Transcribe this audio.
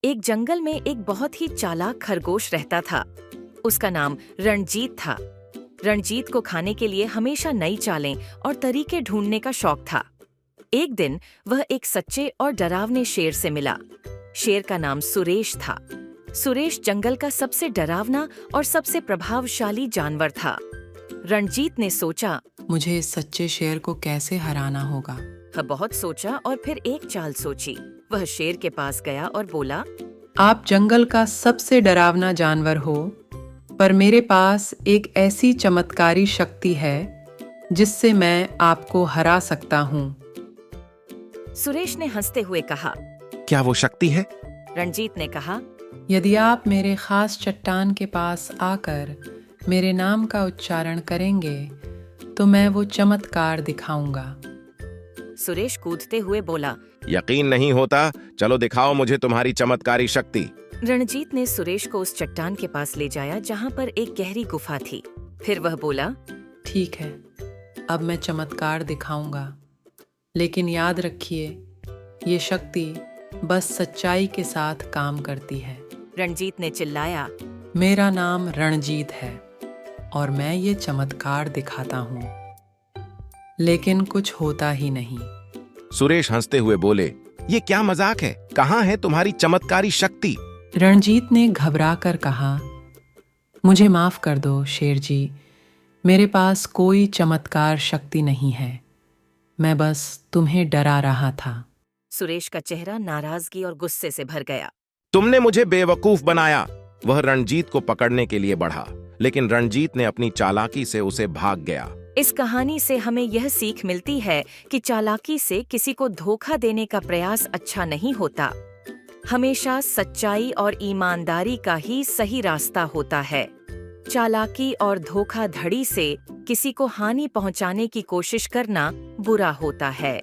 एक जंगल में एक बहुत ही चालाक खरगोश रहता था। उसका नाम रणजीत था। रणजीत को खाने के लिए हमेशा नई चालें और तरीके ढूंढने का शौक था। एक दिन वह एक सच्चे और डरावने शेर से मिला। शेर का नाम सुरेश था। सुरेश जंगल का सबसे डरावना और सबसे प्रभावशाली जानवर था। रणजीत ने सोचा, मुझे इस सच्चे शेर को कैसे हराना होगा। वह बहुत सोचा और फिर एक चाल सोची। वह शेर के पास गया और बोला, आप जंगल का सबसे डरावना जानवर हो, पर मेरे पास एक ऐसी चमत्कारी शक्ति है जिससे मैं आपको हरा सकता हूँ। सुरेश ने हंसते हुए कहा। क्या वो शक्ति है? रणजीत ने कहा, यदि आप मेरे खास चट्टान के पास आकर मेरे नाम का उच्चारण करेंगे तो मैं वो चमत्कार दिखाऊंगा। सुरेश कूदते हुए बोला। यकीन नहीं होता, चलो दिखाओ मुझे तुम्हारी चमत्कारी शक्ति। रणजीत ने सुरेश को उस चट्टान के पास ले जाया जहाँ पर एक गहरी गुफा थी। फिर वह बोला, ठीक है, अब मैं चमत्कार दिखाऊंगा, लेकिन याद रखिए ये शक्ति बस सच्चाई के साथ काम करती है। रणजीत ने चिल्लाया, मेरा नाम रणजीत है और मैं ये चमत्कार दिखाता हूँ, लेकिन कुछ होता ही नहीं। सुरेश हंसते हुए बोले, ये क्या मजाक है? कहाँ है तुम्हारी चमत्कारी शक्ति? रणजीत ने घबरा कर कहा, मुझे माफ कर दो शेर जी, मेरे पास कोई चमत्कार शक्ति नहीं है, मैं बस तुम्हें डरा रहा था। सुरेश का चेहरा नाराजगी और गुस्से से भर गया। तुमने मुझे बेवकूफ बनाया। वह रणजीत को पकड़ने के लिए बढ़ा, लेकिन रणजीत ने अपनी चालाकी से उसे भाग गया। इस कहानी से हमें यह सीख मिलती है कि चालाकी से किसी को धोखा देने का प्रयास अच्छा नहीं होता। हमेशा सच्चाई और ईमानदारी का ही सही रास्ता होता है। चालाकी और धोखाधड़ी से किसी को हानि पहुंचाने की कोशिश करना बुरा होता है।